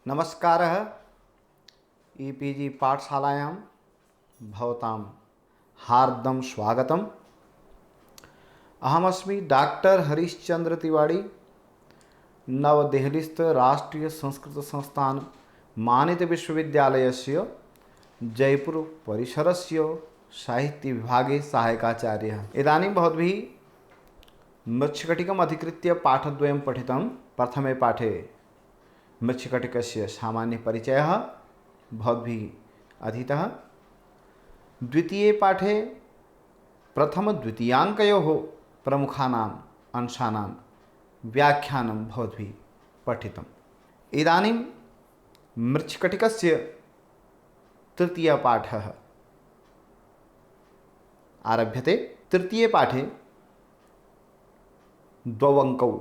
नमस्कारः। ईपीजी पाठशालायां भवतां हार्दं स्वागतम्। अहमस्मि डॉक्टर हरीशचंद्र तिवारी, नवदेहलीस्थ राष्ट्रीय संस्कृत संस्थान मानित विश्वविद्यालयस्य जयपुर परिसरस्य साहित्य विभागे सहायकाचार्यः। इदानीं भवद्भिः मृच्छकटिकम् अधिकृत्य पाठद्वयं पठितं। प्रथमे पाठे मृच्छकटिकस्य सामान्यपरिचयः भवद्भिः अधीतः। द्वितीये पाठे प्रथमद्वितीयाङ्कयोः प्रमुखानाम् अंशानां व्याख्यानं भवद्भिः पठितम्। इदानीं मृच्छकटिकस्य तृतीयपाठः आरभ्यते। तृतीये पाठे द्वौ अङ्कौ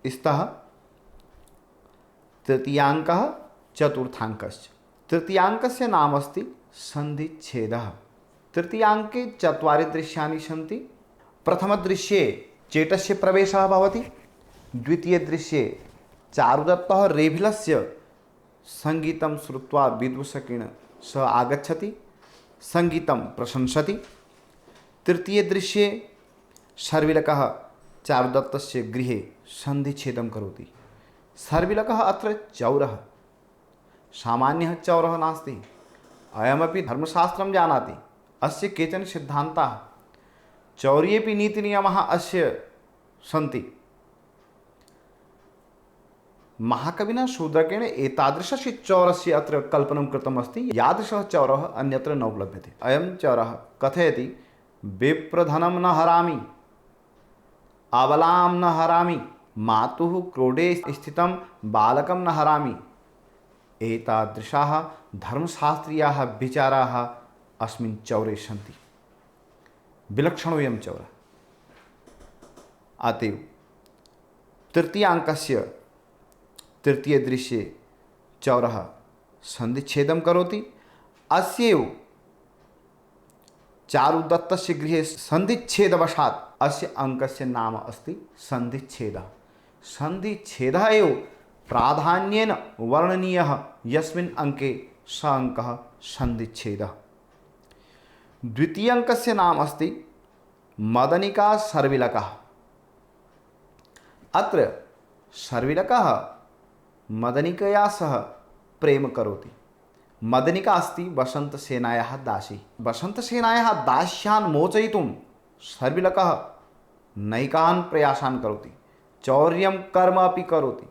स्तः। तृतीयाङ्कः चतुर्थाङ्कश्च। तृतीयाङ्कस्य नाम अस्ति सन्धिच्छेदः। तृतीयाङ्के चत्वारि दृश्यानि सन्ति। प्रथमदृश्ये चेटस्य प्रवेशः भवति। द्वितीयदृश्ये चारुदत्तः रेभिलस्य सङ्गीतं श्रुत्वा विदूषकेण सह आगच्छति, सङ्गीतं प्रशंसति। तृतीयदृश्ये शर्विलकः चारुदत्तस्य गृहे सन्धिच्छेदं करोति। शर्विलकः अत्र चौरः, सामान्यः चौरः नास्ति। अयमपि धर्मशास्त्रं जानाति। अस्य केचन सिद्धान्ताः, चौर्येपि नीतिनियमाः अस्य सन्ति। महाकविना शूद्रकेण एतादृशस्य चौरस्य अत्र कल्पनं कृतम् अस्ति। यादृशः चौरः अन्यत्र न उपलभ्यते। अयं चौरः कथयति, विप्रधनं न हरामि, अबलां न हरामि, मातुः क्रोडे स्थितं बालकं न हरामि। एतादृशाः धर्मशास्त्रीयाः विचाराः अस्मिन् चौरे सन्ति। विलक्षणोऽयं चौरः। अतएव तृतीयाङ्कस्य तृतीयदृश्ये चौरः सन्धिच्छेदं करोति। अस्यैव चारुदत्तस्य गृहे सन्धिच्छेदवशात् अस्य अङ्कस्य नाम अस्ति सन्धिच्छेदः। सन्धिच्छेदः एव प्राधान्येन वर्णनीयः। यस्मिन् अङ्के स अङ्कः सन्धिच्छेदः। द्वितीयाङ्कस्य नाम अस्ति मदनिका शर्विलकः। अत्र शर्विलकः मदनिकया सह प्रेम करोति। मदनिका अस्ति वसन्तसेनायाः दासी। वसन्तसेनायाः दास्यान् मोचयितुं शर्विलकः नैकान् प्रयासान् करोति, चौर्यं कर्म अपि करोति।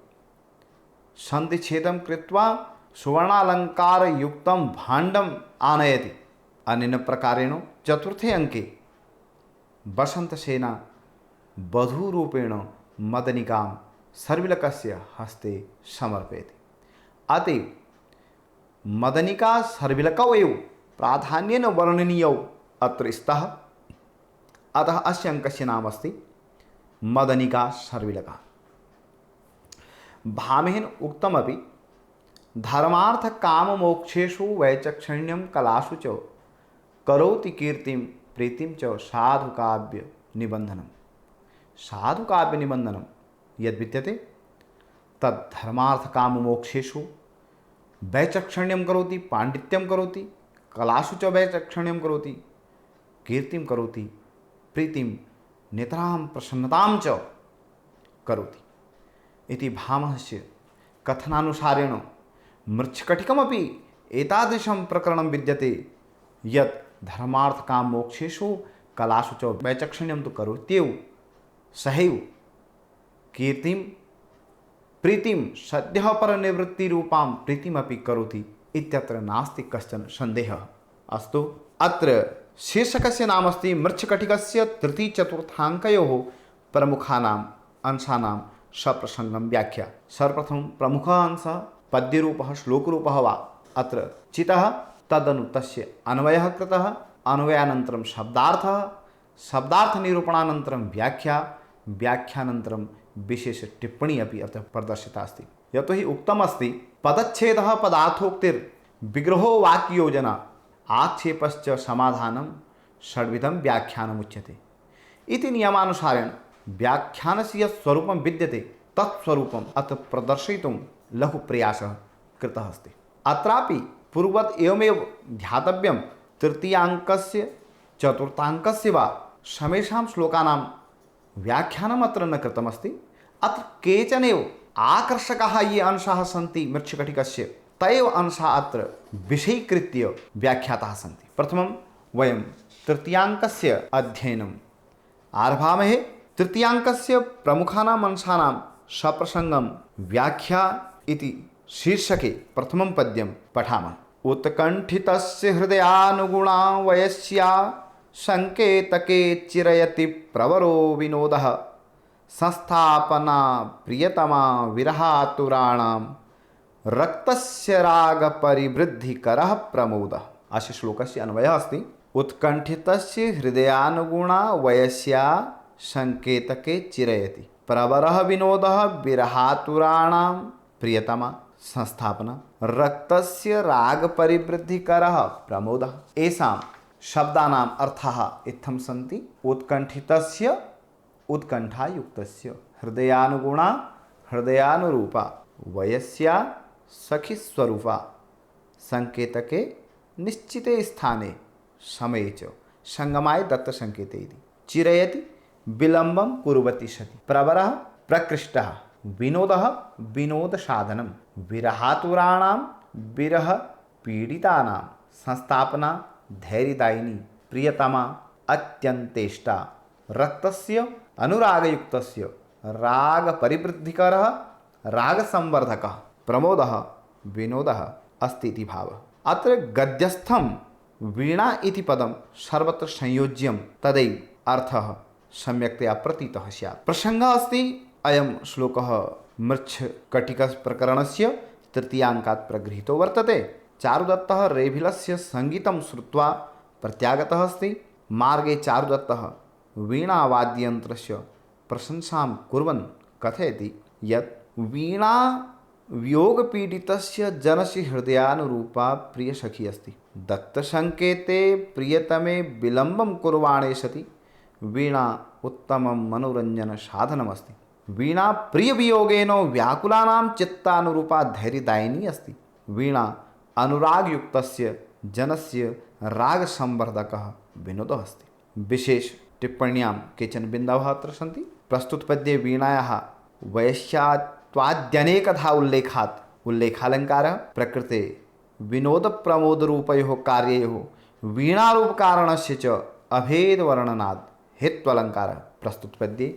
सन्धिच्छेदं कृत्वा सुवर्णालङ्कारयुक्तं भाण्डम् आनयति। अनेन प्रकारेण चतुर्थे अङ्के वसन्तसेना वधूरूपेण मदनिकां शर्विलकस्य हस्ते समर्पयति। अतएव मदनिका शर्विलकौ एव प्राधान्येन वर्णनीयौ अत्र स्तः। अतः अस्य अङ्कस्य नाम अस्ति मदनिका शर्विलकः। भामहेन उक्तमपि, धर्मार्थकाममोक्षेषु वैचक्षण्यं कलासु च करोति कीर्तिं प्रीतिं च साधुकाव्यनिबन्धनं। साधुकाव्यनिबन्धनं यद्विद्यते तद् धर्मार्थकाममोक्षेषु वैचक्षण्यं करोति, पाण्डित्यं करोति, कलासु च वैचक्षण्यं करोति, कीर्तिं करोति, प्रीतिं नितरां प्रसन्नतां च करोति इति भामहस्य कथनानुसारेण मृच्छकटिकमपि एतादृशं प्रकरणं विद्यते यत् धर्मार्थकाममोक्षेषु कलासु च वैचक्षण्यं तु करोत्येव, सहैव कीर्तिं प्रीतिं सद्यः परनिवृत्तिरूपां प्रीतिमपि करोति इत्यत्र नास्ति कश्चन सन्देहः। अस्तु, अत्र शीर्षकस्य नाम अस्ति मृच्छकटिकस्य तृतीयचतुर्थाङ्कयोः प्रमुखानाम् अंशानां सप्रसङ्गं व्याख्या। सर्वप्रथमं प्रमुखः अंशः पद्यरूपः श्लोकरूपः वा अत्र चितः, तदनु तस्य अन्वयः कृतः। अन्वयानन्तरं शब्दार्थः, शब्दार्थनिरूपणानन्तरं व्याख्या, व्याख्यानन्तरं विशेषटिप्पणी अपि अत्र प्रदर्शिता अस्ति। यतोहि उक्तमस्ति, पदच्छेदः पदार्थोक्तिर्विग्रहो वाक्ययोजना आक्षेपश्च समाधानं षड्विधं व्याख्यानमुच्यते इति नियमानुसारेण व्याख्यानस्य यत् स्वरूपं विद्यते तत् स्वरूपम् अत्र प्रदर्शयितुं लघु प्रयासः कृतः अस्ति। अत्रापि पूर्ववत् एवमेव ध्यातव्यं तृतीयाङ्कस्य चतुर्थाङ्कस्य वा समेषां श्लोकानां व्याख्यानम् अत्र न कृतमस्ति। अत्र केचन एव आकर्षकाः ये अंशाः सन्ति मृच्छकटिकस्य तैव अंशाः अत्र विषयीकृत्य व्याख्याताः सन्ति। प्रथमं वयं तृतीयाङ्कस्य अध्ययनम् आरभामहे। तृतीयाङ्कस्य प्रमुखानाम् अंशानां सप्रसङ्गं व्याख्या इति शीर्षके प्रथमं पद्यं पठामः। उत्कण्ठितस्य हृदयानुगुणा वयस्या संकेतके चिरयति प्रवरो विनोदः संस्थापना प्रियतमा विरहातुराणां रक्तस्य रागपरिवृद्धिकरः प्रमोदः। अस्य श्लोकस्य अन्वयः अस्ति उत्कण्ठितस्य हृदयानुगुणा वयस्या संकेतके चिरयति प्रवरः विनोदः विरहातुराणां प्रियतमा संस्थापना रक्तस्य रागपरिवृद्धिकरः प्रमोदः। एषां शब्दानाम् अर्थाः इत्थं सन्ति। उत्कण्ठितस्य उत्कण्ठायुक्तस्य हृदयानुगुणा हृदयानुरूपा वयस्या सखीस्वरूपा संकेतके निश्चिते स्थाने समये च संगमाय दत्तसंकेते इति चिरयति विलम्बं कुर्वति सति प्रवरः प्रकृष्टः विनोदः विनोदसाधनं विरहातुराणां विरह पीडितानां संस्थापना धैर्यदायिनी प्रियतमा अत्यन्तेष्टा रक्तस्य अनुरागयुक्तस्य रागपरिवृद्धिकरः रागसंवर्धकः प्रमोदः विनोदः अस्ति इति भावः। अत्र गद्यस्थं वीणा इति पदं सर्वत्र संयोज्यं तदैव अर्थः सम्यक्तया प्रतीतः स्यात्। प्रसङ्गः अस्ति अयं श्लोकः मृच्छकटिकप्रकरणस्य तृतीयाङ्कात् प्रगृहीतो वर्तते। चारुदत्तः रेभिलस्य सङ्गीतं श्रुत्वा प्रत्यागतः अस्ति। मार्गे चारुदत्तः वीणावाद्ययन्त्रस्य प्रशंसां कुर्वन् कथयति यत् वीणा वियोगपीडितस्य जनस्य हृदयानुरूपा प्रियसखी अस्ति। दत्तसंकेते प्रियतमे विलम्बं कुर्वाणे सति वीणा उत्तमं मनोरञ्जनसाधनमस्ति। वीणा प्रियवियोगेन व्याकुलानां चित्तानुरूपा धैर्यदायिनी अस्ति। वीणा अनुरागयुक्तस्य जनस्य रागसंवर्धकः विनोदः अस्ति। विशेष टिप्पण्यां केचन बिन्दवः अत्र सन्ति। प्रस्तुतपद्ये वीणायाः वैश्यात्वाद्यनेकधा उल्लेखालङ्कारः प्रकृते विनोदप्रमोदरूपयोः कार्ययोः वीणारूपकारणस्य च अभेदवर्णनात् हेत्वलङ्कारः प्रस्तुतपद्ये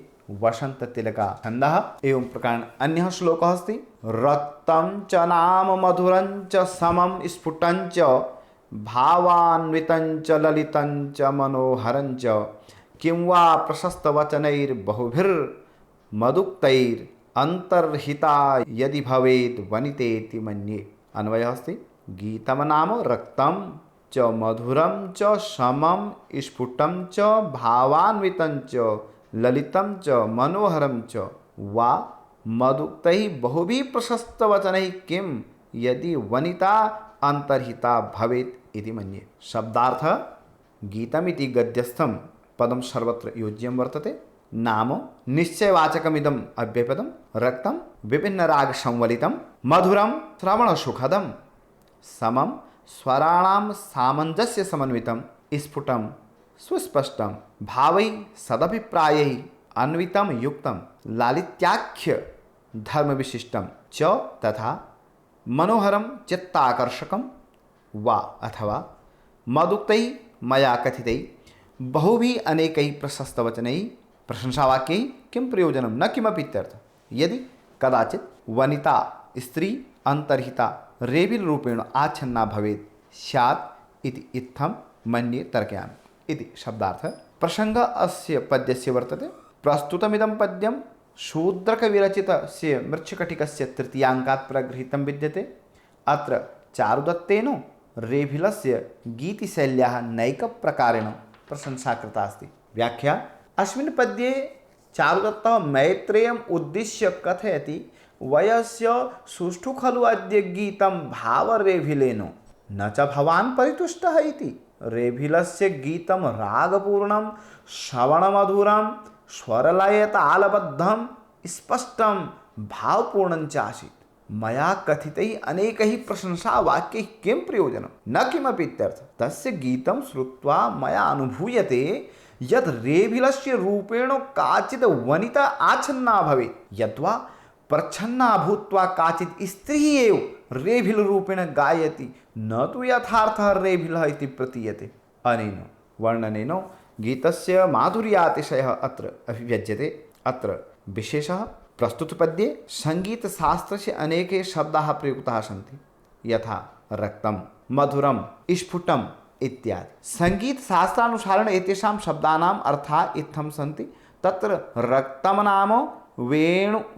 वसन्ततिलका छन्दः। एवं प्रकारेण अन्यः श्लोकः अस्ति रक्तं च नाम मधुरं च समं स्फुटं च भावान्वितं च ललितं च मनोहरं च किं वा प्रशस्तवचनैर्बहुभिर्मदुक्तैरन्तर्हिता यदि भवेद् वनितेति मन्ये। अन्वयः अस्ति गीतं नाम रक्तं च मधुरं च समं स्फुटं च भावान्वितं च ललितं च मनोहरं च वा मदुक्तैः बहुभिः प्रशस्तवचनैः किं यदि वनिता अन्तर्हिता भवेत् इति मन्ये। शब्दार्थः गीतमिति गद्यस्थं पदं सर्वत्र योज्यं वर्तते। नाम निश्चयवाचकमिदम् अव्ययपदं रक्तं विभिन्नरागसंवलितं मधुरं श्रवणसुखदं समं स्वराणां सामञ्जस्यसमन्वितं स्फुटं सुस्पष्टं भावैः सदभिप्रायैः अन्वितं युक्तं लालित्याख्य धर्मविशिष्टं च तथा मनोहरं चित्ताकर्षकं वा अथवा मदुक्तैः मया कथितैः बहुभिः अनेकैः प्रशस्तवचनैः प्रशंसावाक्यैः किं प्रयोजनं न किमपि इत्यर्थः। यदि कदाचित् वनिता स्त्री अन्तर्हिता रेबिलरूपेण आच्छन्ना भवेत् स्यात् इति इत्थं मन्ये तर्कयामि इति शब्दार्थः। प्रसङ्गः अस्य पद्यस्य वर्तते। प्रस्तुतमिदं पद्यं शूद्रकविरचितस्य मृच्छकटिकस्य तृतीयाङ्कात् प्रगृहीतं विद्यते। अत्र चारुदत्तेन रेभिलस्य गीतिशैल्याः नैकप्रकारेण प्रशंसा कृता अस्ति। व्याख्या अस्मिन् पद्ये चारुदत्तः मैत्रेयम् उद्दिश्य कथयति वयस्य सुष्ठु खलु अद्य गीतं भावरेभिलेन न च भवान् परितुष्टः इति। रेभिलस्य गीतं रागपूर्णं श्रवणमधुरं स्वरलयतालबद्धं स्पष्टं भावपूर्णं च आसीत्। मया कथितैः अनेकैः प्रशंसावाक्यैः किं प्रयोजनं न किमपि इत्यर्थः। तस्य गीतं श्रुत्वा मया अनुभूयते यत् रेभिलस्य रूपेण काचित् वनिता आच्छन्ना भवेत्। यद्वा प्रच्छन्ना भूत्वा काचित् स्त्रीः एव रेभिलरूपेण गायति, न तु यथार्थः रेभिलः इति प्रतीयते। अनेन वर्णनेन गीतस्य माधुर्यातिशयः अत्र अभिव्यज्यते। अत्र विशेषः प्रस्तुतपद्ये सङ्गीतशास्त्रस्य अनेके शब्दाः प्रयुक्ताः सन्ति, यथा रक्तं, मधुरं, स्फुटम् इत्यादि। सङ्गीतशास्त्रानुसारेण एतेषां शब्दानाम् अर्थाः इत्थं सन्ति। तत्र रक्तं नाम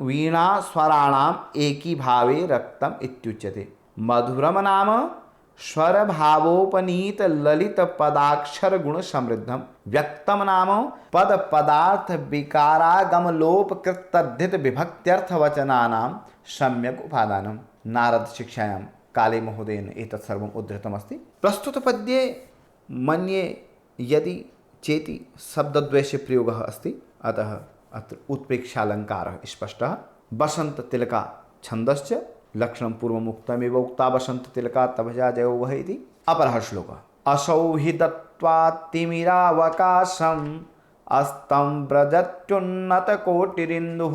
वीणास्वराणाम् एकीभावे रक्तम् इत्युच्यते। मधुरं नाम स्वरभावोपनीत ललित पदाक्षर गुण समृद्धम। व्यक्तम नाम पद पदार्थ विकारागमलोपकृत तद्धित विभक्त्यर्थ वचनानां सम्यक् उपादानम्। नारद शिक्षायां काले महोदयेन एतत् सर्वम् उद्धृतमस्ति। प्रस्तुत पद्ये मन्ये यदि चेति शब्दद्वयस्य प्रयोगः अस्ति, अतः अत्र उत्प्रेक्षालङ्कारः स्पष्टः। वसन्ततिलका छन्दश्च लक्षणं पूर्वमुक्तमेव उक्ता वसन्ततिलका तभजा जयो वह इति। अपरः श्लोकः असौ हि दत्त्वा तिमिरावकाशम् अस्तं व्रजत्युन्नतकोटिरिन्दुः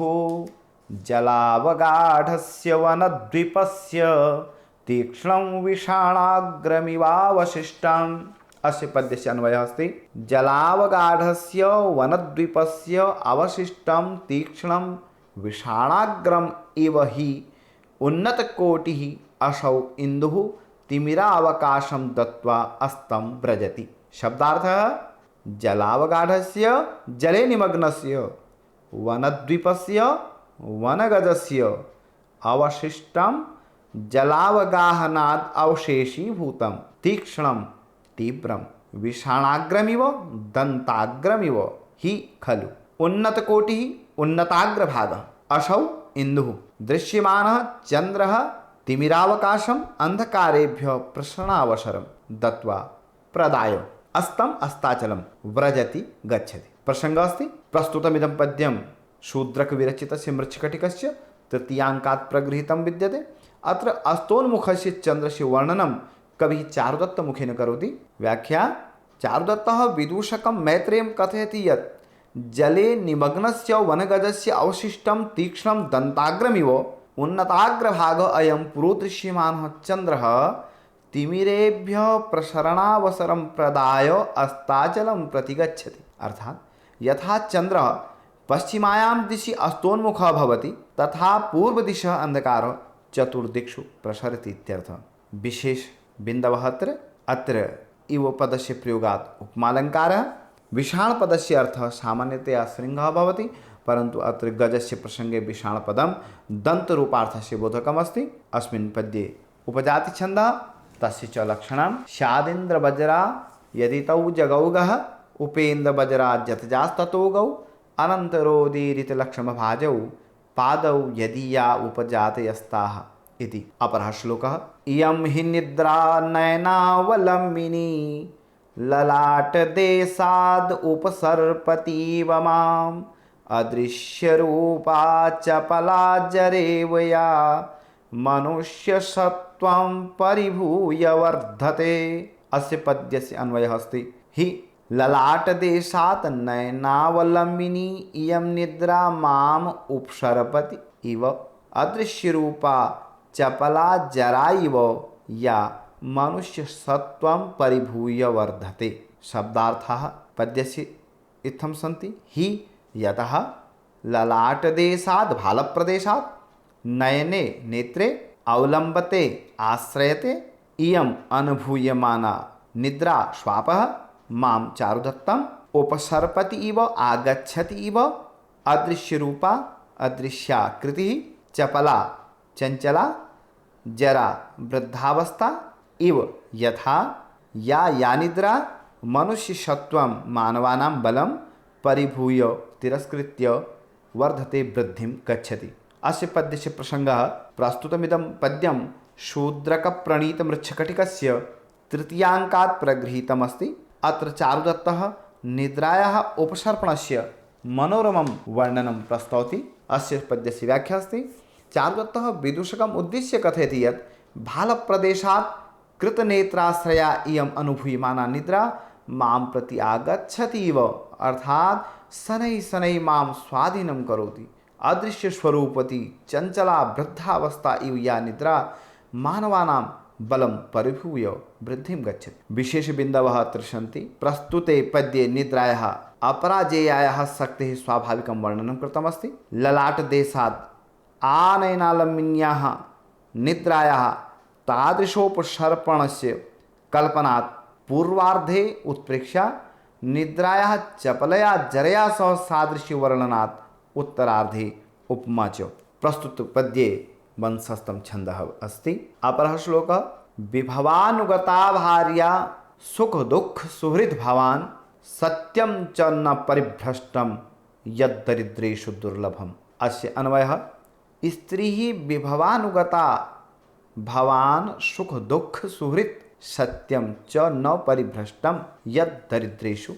जलावगाढस्य वनद्वीपस्य तीक्ष्णं विषाणाग्रमिवावशिष्टम्। अस्य पद्यस्य अन्वयः अस्ति जलावगाढस्य वनद्वीपस्य अवशिष्टं तीक्ष्णं विषाणाग्रम इव हि उन्नतकोटिः असौ इंदुः तिमिरावकाशं दत्त्वा अस्तं व्रजति। शब्दार्थः जलावगाढस्य जले निमग्नस्य वनद्वीपस्य वनगजस्य अवशिष्टं जलावगाहनात् अवशेषीभूतं तीक्ष्णं तीव्रं विषाणाग्रमिव दन्ताग्रमिव हि खलु। उन्नतकोटिः उन्नताग्रभागः। असौ इंदुः दृश्यमानः चन्द्रः तिमिरावकाशम् अंधकारेभ्यः प्रसरणावसरं दत्त्वा प्रदाय अस्तं अस्ताचलं व्रजति गच्छति। प्रसङ्गः अस्ति प्रस्तुतमिदं पद्यं शूद्रकविरचितस्य मृच्छकटिकस्य तृतीयाङ्कात् प्रगृहीतं विद्यते। अत्र अस्तोन्मुखस्य चन्द्रस्य वर्णनं कविः चारुदत्तमुखेन करोति। व्याख्या चारुदत्तः विदूषकं मैत्रेयं कथयति यत् जले निमग्नस्य वनगजस्य अवशिष्टं तीक्ष्णं दन्ताग्रमिव उन्नताग्रभागः अयं पुरोदृश्यमानः चन्द्रः तिमिरेभ्यः प्रसरणावसरं प्रदाय अस्ताचलं प्रति गच्छति। अर्थात् यथा चन्द्रः पश्चिमायां दिशि अस्तोन्मुखः भवति, तथा पूर्वदिशः अन्धकारः चतुर्दिक्षु प्रसरति इत्यर्थः। विशेष बिन्दवः अत्र इव पदस्य प्रयोगात् उपमालङ्कारः। विषाणपदस्य अर्थः सामान्यतया शृङ्गः भवति, परन्तु अत्र गजस्य प्रसङ्गे विषाणपदं दन्तरूपार्थस्य बोधकमस्ति। अस्मिन् पद्ये उपजातिछन्दः तस्य च लक्षणं स्यादिन्द्रवज्रा यदि तौ जगौगः उपेन्द्रवज्राज्यतजास्ततो गौ अनन्तरोदीरितलक्ष्मभाजौ पादौ यदीया उपजातयस्ताः इति। अपरः श्लोकः इयं हि निद्रा नयनावलम्बिनी ललाटदेशाद् उपसर्पतीव माम् अदृश्यरूपा चपला जरेव या मनुष्यसत्त्वं परिभूय वर्धते। अस्य पद्यस्य अन्वयः अस्ति हि ललाटदेशात् नयनावलम्बिनी इयं निद्रा माम् उपसर्पति इव अदृश्यरूपा चपला जरा इव या मनुष्यसत्त्वं परिभूय वर्धते। शब्दार्थाः पद्यस्य इत्थं सन्ति हि यतः ललाटदेशात् भालप्रदेशात् नयने नेत्रे अवलम्बते आश्रयते इयम् अनुभूयमाना निद्रा स्वापः मां चारुदत्तम् उपसर्पति इव आगच्छति इव अदृश्यरूपा अदृश्याकृतिः चपला चञ्चला जरा वृद्धावस्था इव यथा या निद्रा मनुष्यसत्त्वं मानवानां बलं परिभूय तिरस्कृत्य वर्धते वृद्धिं गच्छति। अस्य पद्यस्य प्रसङ्गः प्रस्तुतमिदं पद्यं शूद्रकप्रणीतमृच्छकटिकस्य तृतीयाङ्कात् प्रगृहीतमस्ति। अत्र चारुदत्तः निद्रायाः उपसर्पणस्य मनोरमं वर्णनं प्रस्तौति। अस्य पद्यस्य व्याख्या अस्ति चारुदत्तः विदूषकम् उद्दिश्य कथयति यत् भालप्रदेशात् कृतनेत्राश्रया इयम् अनुभूयमाना निद्रा मां प्रति आगच्छति इव, अर्थात् शनैः शनैः मां स्वाधीनं करोति। अदृश्यस्वरूपवती चञ्चला वृद्धावस्था इव या निद्रा मानवानां बलं परिभूय वृद्धिं गच्छति। विशेषबिन्दवः अत्र सन्ति। प्रस्तुते पद्ये निद्रायाः अपराजेयायाः शक्तेः स्वाभाविकं वर्णनं कृतमस्ति। ललाटदेशात् आनयनालम्बिन्याः निद्रायाः तादृशोपसर्पणस्य कल्पनात् पूर्वार्धे उत्प्रेक्ष्य निद्रायाः चपलया जरया सह सादृश्यवर्णनात् उत्तरार्धे उपमा च। प्रस्तुतपद्ये वंशस्थं छन्दः अस्ति। अपरः श्लोकः विभवानुगता भार्या सुखदुःख सुहृद् भवान् सत्यं च न परिभ्रष्टं यद्दरिद्रेषु दुर्लभम्। अस्य अन्वयः स्त्रीः विभवानुगता भवान् सुखदुःख सुहृत् सत्यं च न परिभ्रष्टं यद्दरिद्रेषु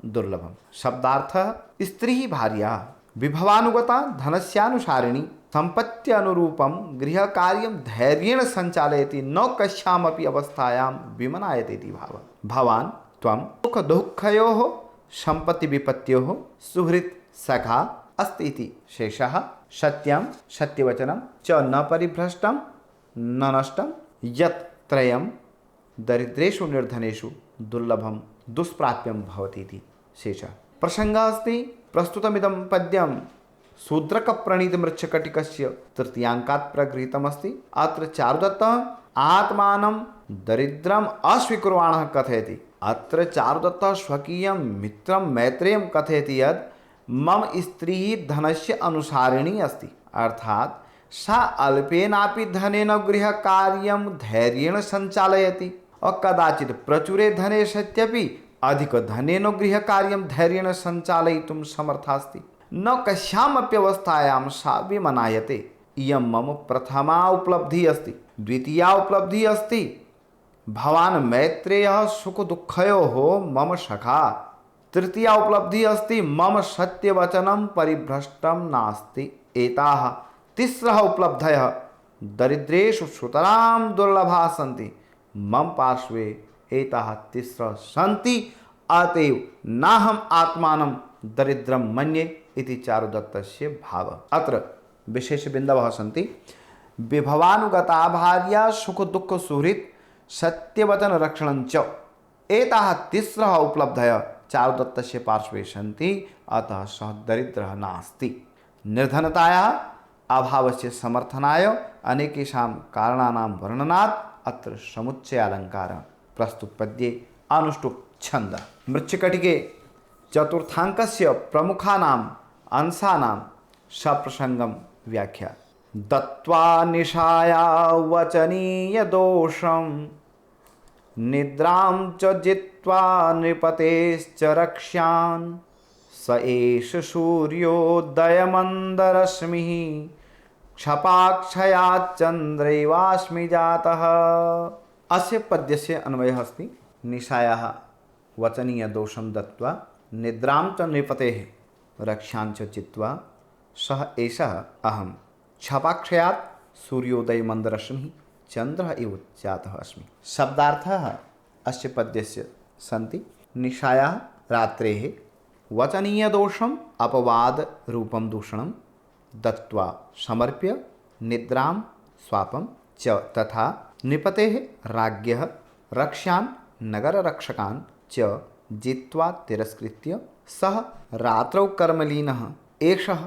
दुर्लभम्। शब्दार्थः स्त्रीः भार्या विभवानुगता धनस्यानुसारिणी सम्पत्त्यनुरूपं गृहकार्यं धैर्येण सञ्चालयति न कस्यामपि अवस्थायां विमनायते इति भावः। भवान् त्वं सुखदुःखयोः सम्पत्तिविपत्त्योः सुहृत् सखा अस्ति इति शेषः। सत्यं सत्यवचनं च न परिभ्रष्टं न नष्टं यत् त्रयं दरिद्रेषु निर्धनेषु दुर्लभं दुष्प्राप्यं भवति इति शेषः। प्रसङ्गः अस्ति। प्रस्तुतमिदं पद्यं शूद्रकप्रणीतमृच्छकटिकस्य तृतीयाङ्कात् प्रगृहीतमस्ति। अत्र चारुदत्तः आत्मानं दरिद्रम् अस्वीकुर्वाणः कथयति। अत्र चारुदत्तः स्वकीयं मित्रं मैत्रेयं कथयति यत् मम स्त्रीः धनस्य अनुसारिणी अस्ति, अर्थात् सा अल्पेनापि धनेन गृहकार्यं धैर्येण सञ्चालयति और कदाचित् प्रचुरे धने सत्यपि अधिकधनेन गृहकार्यं धैर्येण सञ्चालयितुं समर्था अस्ति। न कस्यामपि अवस्थायां सा विमनायते। इयं मम प्रथमा उपलब्धिः अस्ति। द्वितीया उपलब्धिः अस्ति भवान् मैत्रेयः सुखदुःखयोः मम सखा। तृतीया उपलब्धिः अस्ति मम सत्यवचनं परिभ्रष्टं नास्ति। एताः तिस्रः उपलब्धयः दरिद्रेषु सुतरां दुर्लभाः सन्ति। मम पार्श्वे एताः तिस्रः सन्ति, अतएव नाहम् आत्मानं दरिद्रं मन्ये इति चारुदत्तस्य भावः। अत्र विशेषबिन्दवः सन्ति। विभवानुगता भार्या सुखदुःख सुहृत् सत्यवचनरक्षणं च एताः तिस्रः उपलब्धयः चारुदत्तस्य पार्श्वे सन्ति, अतः सः दरिद्रः नास्ति। निर्धनतायाः अभावस्य समर्थनाय अनेकेषां कारणानां वर्णनात् अत्र समुच्चयालङ्कारः। प्रस्तुतपद्ये अनुष्टुप् छन्दः। मृच्छकटिके चतुर्थाङ्कस्य प्रमुखानाम् अंशानां सप्रसङ्गं व्याख्या। दत्त्वा निशाया वचनीयदोषं निद्रां च जित्वा नृपतेश्च रक्ष्यान् स एष सूर्योदयमन्दरश्मिः क्षपाक्षयाच्चन्द्रैवास्मि जातः। अस्य पद्यस्य अन्वयः अस्ति। निशायाः वचनीयदोषं दत्त्वा निद्रां च नृपतेः रक्ष्यां च चित्वा सः एषः अहं क्षपाक्षयात् सूर्योदयमन्दरश्मिः चन्द्रः इव जातः अस्मि। शब्दार्थः अस्य पद्यस्य सन्ति। निशायाः रात्रेः वचनीयदोषम् अपवादरूपं दूषणं दत्त्वा समर्प्य निद्रां स्वापं च तथा नृपतेः राज्ञः रक्ष्यान् नगररक्षकान् च जित्वा तिरस्कृत्य सः रात्रौ कर्मलीनः एषः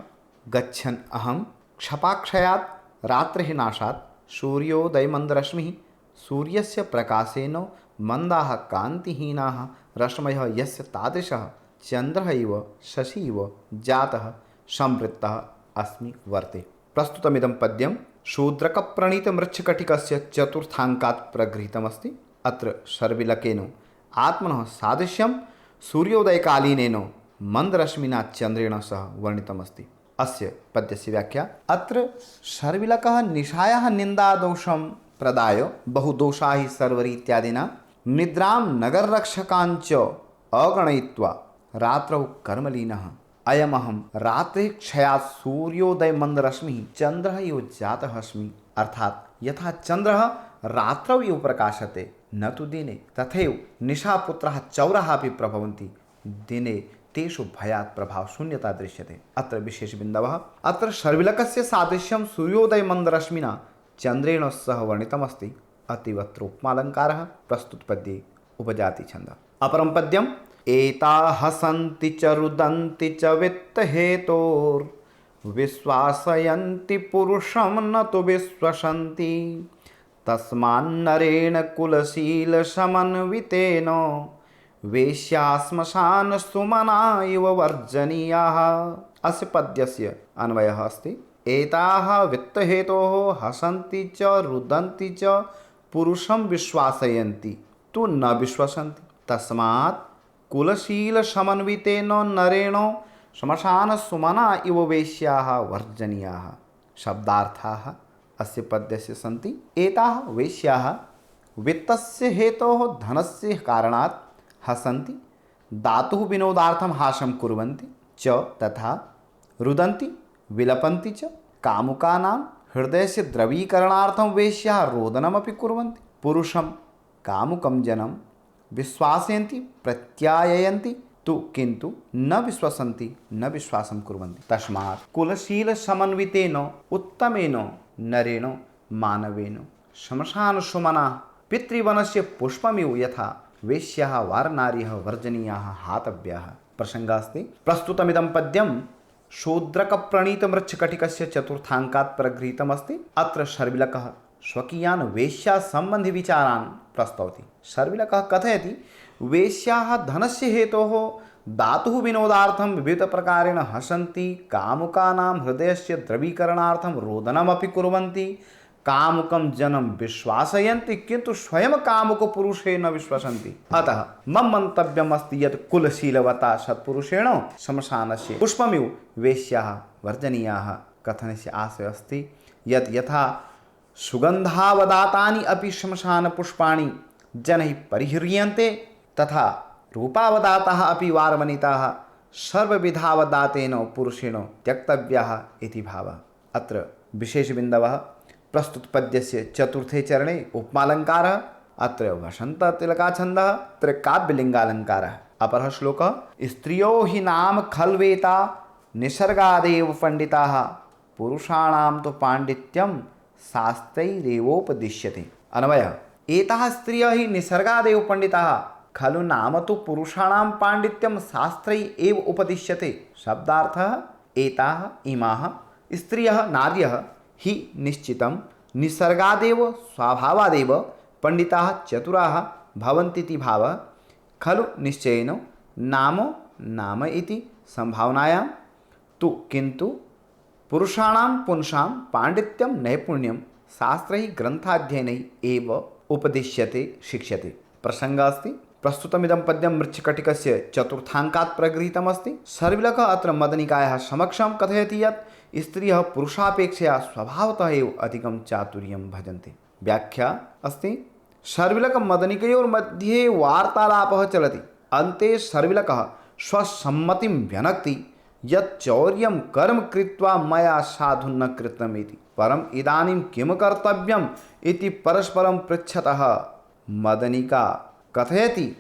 गच्छन् अहं क्षपाक्षयात् रात्रिः नाशात् सूर्योदयमन्दरश्मिः सूर्यस्य प्रकाशेन मन्दाः कान्तिहीनाः रश्मयः यस्य तादृशः चन्द्रः इव शशि इव जातः संवृत्तः अस्मि वर्ते। प्रस्तुतमिदं पद्यं शूद्रकप्रणीतमृच्छकटिकस्य चतुर्थाङ्कात् प्रगृहीतमस्ति। अत्र शर्विलकेन आत्मनः सादृश्यं सूर्योदयकालीनेन मन्दरश्मिना चन्द्रेण सह वर्णितमस्ति। अस्य पद्यस्य व्याख्या। अत्र शर्विलकः निशायाः निन्दादोषं प्रदाय बहुदोषा हि सर्वरी इत्यादिना निद्रां नगररक्षकाञ्च अगणयित्वा रात्रौ कर्मलीनः अयमहम रात्रि क्षयात् सूर्योदय मंदरश्मि चंद्रः इव जातः अस्मि। अर्थात यथा चंद्रः रात्रौ इव प्रकाशते न तु दिने, तथैव निशापुत्राः चौराः अपि प्रभवन्ति। दिने तेषु भयात् प्रभाव शून्यता दृश्यते। अत्र विशेष बिन्दवः, अत्र शर्विलकस्य सादृश्यं सूर्योदय मंदरश्मिना चंद्रेण सह वर्णितमस्ति। अतीवत्र उपमालङ्कारः प्रस्तुतपद्ये उपजाति छन्दः। अपरं पद्यम् एता हसन्ति च रुदन्ति च वित्तहेतोर्विश्वासयन्ति पुरुषं न तु विश्वसन्ति तस्मान्नरेण कुलशीलसमन्वितेन वेश्या श्मशान सुमना इव वर्जनीयाः। अस्य पद्यस्य अन्वयः अस्ति एताः वित्तहेतोः हसन्ति च रुदन्ति च पुरुषं विश्वासयन्ति तु न विश्वसन्ति तस्मात् कुलशीलसमन्वितेन नरेण श्मशान सुमना इव वेश्याः वर्जनीयाः। शब्दार्थाः अस्य पद्यस्य सन्ति एताः वेश्याः वित्तस्य हेतोः धनस्य कारणात् हसन्ति, दातुः विनोदार्थं हासं कुर्वन्ति च तथा रुदन्ति विलपन्ति च कामुकानां हृदयस्य द्रवीकरणार्थं वेश्याः रोदनमपि कुर्वन्ति। पुरुषं कामुकं जनं विश्वासयन्ति प्रत्याययन्ति तु किन्तु न विश्वसन्ति न विश्वासं कुर्वन्ति। तस्मात् कुलशीलसमन्वितेन उत्तमेन नरेण मानवेन श्मशानसुमना पितृवनस्य पुष्पमिव यथा वेश्याः वारनार्यः वर्जनीयाः हातव्याः। प्रसङ्गः प्रस्तुतमिदं पद्यं शूद्रकप्रणीतमृच्छकटिकस्य चतुर्थाङ्कात् प्रगृहीतमस्ति। अत्र शर्विलकः स्वकीयान् वेश्यासम्बन्धिविचारान् प्रस्तौति। शर्विलकः कथयति वेश्याः धनस्य हेतोः दातुः विनोदार्थं विविधप्रकारेण हसन्ति, कामुकानां हृदयस्य द्रवीकरणार्थं रोदनमपि कुर्वन्ति, कामुकं जनं विश्वासयन्ति किन्तु स्वयं कामुकपुरुषे न विश्वसन्ति। अतः मम मन्तव्यम् अस्ति यत् कुलशीलवता सत्पुरुषेण श्मशानस्य पुष्पमिव वेश्याः वर्जनीयाः। कथनस्य आशयः अस्ति यत् यथा सुगन्धावदातानि अपि श्मशानपुष्पाणि जनैः परिह्रियन्ते तथा रूपावदाताः अपि वारवनिताः सर्वविधावदातेन पुरुषेण त्यक्तव्याः इति भावः। अत्र विशेषबिन्दवः प्रस्तुतपद्यस्य चतुर्थे चरणे उपमालङ्कारः, अत्र वसन्ततिलकाछन्दः, अत्र काव्यलिङ्गालङ्कारः। अपरः श्लोकः स्त्रियो हि नाम खल्वेता निसर्गादेव पंडिताः पुरुषाणां तु पाण्डित्यं शास्त्रैरेवोपदिश्यते। अन्वयः एताः स्त्रियः हि निसर्गादेव पंडिताः खलु नाम तु पुरुषाणां पाण्डित्यं शास्त्रैः एव उपदिश्यते। शब्दार्थः एताः इमाः स्त्रियः नार्यः हि निश्चितं निसर्गादेव स्वभावादेव पंडिताः चतुराः भवन्तीति भावः। खलु निश्चयेन नाम इति संभावनायां तु किन्तु पुरुषाणां पुंसां पाण्डित्यं नैपुण्यं शास्त्रैः ग्रन्थाध्ययनैः एव उपदिश्यते शिक्ष्यते। प्रसङ्गः अस्ति प्रस्तुतमिदं पद्यं मृच्छकटिकस्य चतुर्थाङ्कात् प्रगृहीतमस्ति। शर्विलकः अत्र मदनिकायाः समक्षं कथयति यत् स्त्रियः पुरुषापेक्षया स्वभावतः एव अधिकं चातुर्यं भजन्ते। व्याख्या अस्ति शर्विलकमदनिकयोर्मध्ये वार्तालापः चलति। अन्ते शर्विलकः स्वसम्मतिं व्यनक्ति यत् चौर्यं कर्म कृत्वा मया साधु न कृतम् इति, परम् इदानीं किं कर्तव्यम् इति परस्परं पृच्छतः मदनिका कथयति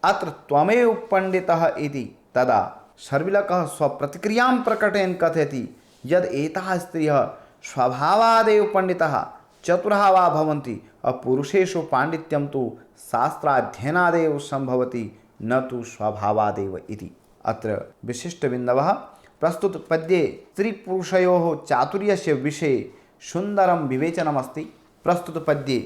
अत्र त्वमेव पंडितः इति। तदा शर्विलकः स्वप्रतिक्रियां प्रकटयन् कथयति यद् एताः स्त्रियः स्वभावादेव पंडिताः चतुराः वा भवन्ति, पुरुषेषु पाण्डित्यं तु शास्त्राध्ययनादेव सम्भवति न तु स्वभावादेव इति। अत्र विशिष्टबिन्दवः प्रस्तुतपद्ये स्त्रीपुरुषयोः चातुर्यस्य विषये सुन्दरं विवेचनमस्ति। प्रस्तुतपद्ये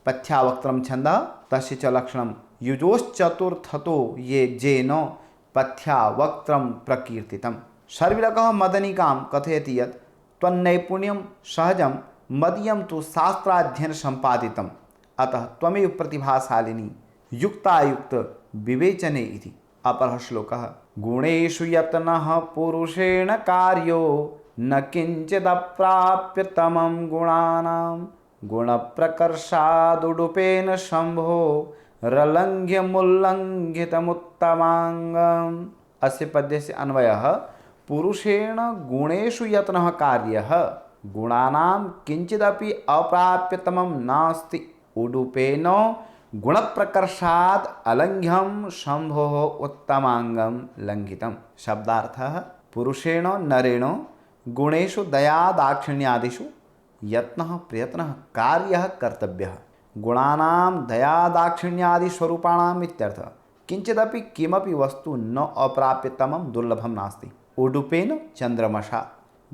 पथ्यावक्त्रं छन्दः तस्य च लक्षणं युजोश्चतुर्थतो ये जेन पथ्यावक्त्रं प्रकीर्तितम्। शर्विलकः मदनिकां कथयति यत् त्वन्नैपुण्यं सहजं मदीयं तु शास्त्राध्ययन सम्पादितम्, अतः त्वमेव प्रतिभाशालिनी युक्तायुक्त विवेचने इति। अपरः श्लोकः गुणेषु यत्नः पुरुषेण कार्यो न किञ्चिदप्राप्य तमं गुणानां गुणप्रकर्षादुडुपेन शम्भो रलङ्घ्यमुल्लङ्घितमुत्तमाङ्गम्। अस्य पद्यस्य अन्वयः पुरुषेण गुणेषु यत्नः कार्यः गुणानां किंचिदपि अप्राप्यतमं नास्ति उडुपेन गुणप्रकर्षात् अलंघ्यं शंभोः उत्तमांगं लंघितम्। शब्दार्थः पुरुषेण नरेण गुणेषु दया दाक्षिण्यादिषु यत्नः प्रयत्नः कार्यः कर्तव्यः। गुणानां दया दाक्षिण्यादि स्वरूपाणाम् इत्यर्थः। किंचिदपि किमपि वस्तु न अप्राप्यतमं दुर्लभं नास्ति। उडुपेन चंद्रमसा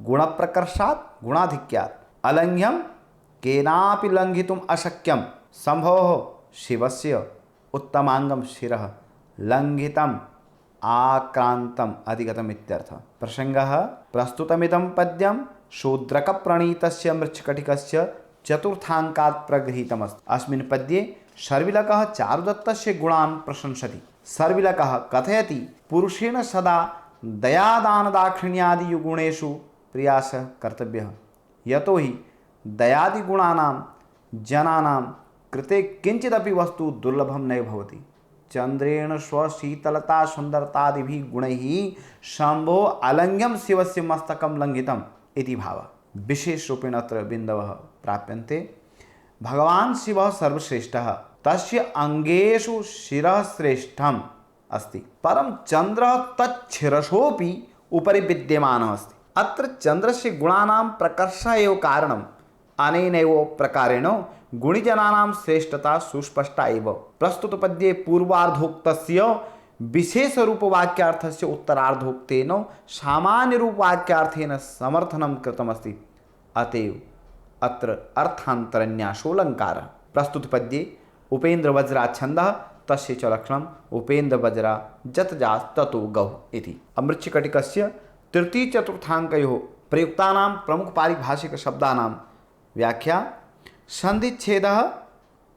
गुणप्रकर्षात् गुणाधिक्यात् अलंघ्यं केनापि लंघितुम् अशक्यं शंभोः शिवस्य उत्तमांगं शिरः लंघितम् आक्रांतम् अधिगतम् इत्यर्थः। प्रसंगः प्रस्तुतमिदं पद्यं शूद्रकप्रणीतस्य मृच्छकटिकस्य चतुर्थाङ्कात् प्रगृहीतमस्ति। अस्मिन् पद्ये शर्विलकः चारुदत्तस्य गुणान् प्रशंसति। शर्विलकः कथयति पुरुषेण सदा दयादानदाक्षिण्यादि गुणेषु प्रयासः कर्तव्यः। यतो हि दयादिगुणानां जनानां कृते किंचिदपि वस्तु दुर्लभं न भवति। चंद्रेण स्वशीतलता सुंदरतादिभिः गुणैः शंभो अलंघ्यं शिवस्य मस्तकं लंघितम् इति भावः। विशेष रूपेण अत्र बिन्दवः प्राप्यन्ते। भगवान् शिवः सर्वश्रेष्ठः, तस्य अंगेषु शिरः श्रेष्ठम् अस्ति, परं चन्द्रः तच्छिरसोऽपि उपरि विद्यमानः अस्ति। अत्र चन्द्रस्य गुणानां प्रकर्षः एव कारणम्। अनेनैव प्रकारेण गुणिजनानां श्रेष्ठता सुस्पष्टा एव। प्रस्तुतपद्ये पूर्वार्धोक्तस्य विशेषरूपवाक्यार्थस्य उत्तरार्धोक्तेन सामान्यरूपवाक्यार्थेन समर्थनं कृतमस्ति। अतएव अत्र अर्थान्तरन्यासोऽलङ्कारः। प्रस्तुतपद्ये उपेन्द्रवज्रा छन्दः, तस्य च लक्षणम् उपेन्द्रवज्रा जतजास्ततो गौः इति। मृच्छकटिकस्य तृतीयचतुर्थाङ्कयोः प्रयुक्तानां प्रमुखपारिभाषिकशब्दानां व्याख्या।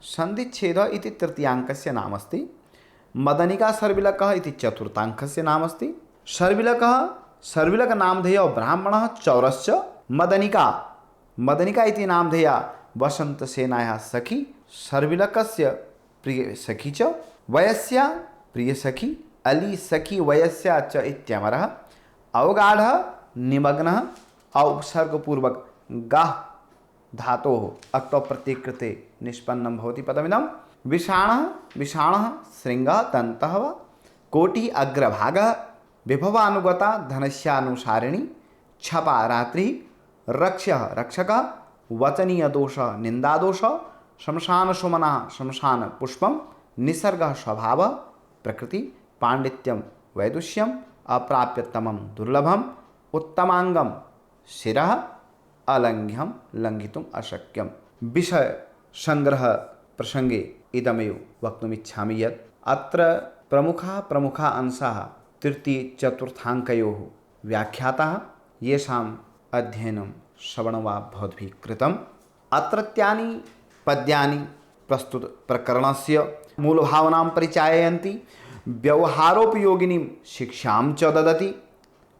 सन्धिच्छेदः इति तृतीयाङ्कस्य नामस्ति। मदनिका शर्विलकः इति चतुर्थाङ्कस्य नामस्ति। शर्विलकनामधेयः ब्राह्मणः चौरश्च मदनिका इति नामधेया वसन्तसेनायाः सखी, शर्विलकस्य प्रियसखी च वयस्या प्रियसखी, अली सखी वयस्या च इत्यमरः। अवगाढः निमग्नः औपसर्गपूर्वक गाः धातोः अक्तौ प्रत्ययकृते निष्पन्नं भवति पदमिदं। विषाणः श्रृङ्गः तन्तः वा, कोटिः अग्रभागः, विभवानुगता धनस्यानुसारिणी, छपा रात्रिः, रक्ष्यः रक्षकः, वचनीयदोषः निन्दादोषः, शमशानसुमनः शमशानपुष्पं, निसर्गः स्वभावः प्रकृति, पाण्डित्यं वैदुष्यम्, अप्राप्यतमं दुर्लभम्, उत्तमांगं शिरः, अलंघ्यं लंघितुम् अशक्यम्। विषय संग्रह प्रसंगे इदमेव वक्तुमिच्छामि यत् अत्र प्रमुखा अंशाः तृतीय चतुर्थाङ्कयोः व्याख्याताः, येषाम् अध्ययनं श्रवणं वा भवद्भिः कृतम्। अत्रत्यानि पद्यानि प्रस्तुत प्रकरणस्य मूलभावनां परिचाययन्ति, व्यवहारोपयोगिनीं शिक्षां च ददति।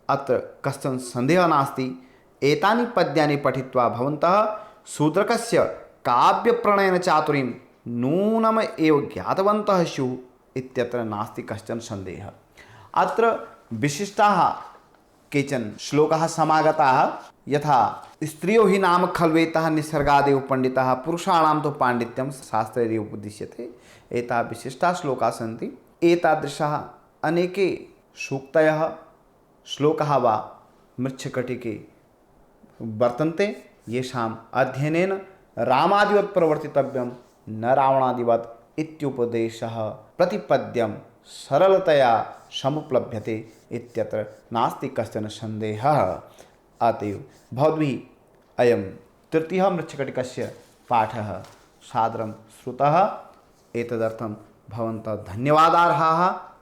अत्र कश्चन सन्देहः नास्ति। एतानि पद्यानि पठित्वा भवन्तः शूद्रकस्य काव्यप्रणयनचातुरीं नूनम् एव ज्ञातवन्तः स्युः इत्यत्र नास्ति कश्चन सन्देहः। अत्र विशिष्टाः केचन श्लोकाः समागताः, यथा स्त्रियो हि नाम खल्वेतः निसर्गादेव पंडिताः, पुरुषाणां तु पाण्डित्यं शास्त्रैरेव उपदिश्यते। एताः विशिष्टाः श्लोकाः सन्ति। एतादृशाः अनेके सूक्तयः श्लोकाः वा मृच्छकटिके वर्तन्ते, येषाम् अध्ययनेन रामादिवत् प्रवर्तितव्यं न रावणादिवत् इत्युपदेशः प्रतिपद्यं सरलतया समुपलभ्यते इत्यत्र नास्ति कश्चन सन्देहः। अतएव भवद्भिः अयं तृतीयः मृच्छकटिकस्य पाठः सादरं श्रुतः। एतदर्थं भवन्तः धन्यवादार्हाः।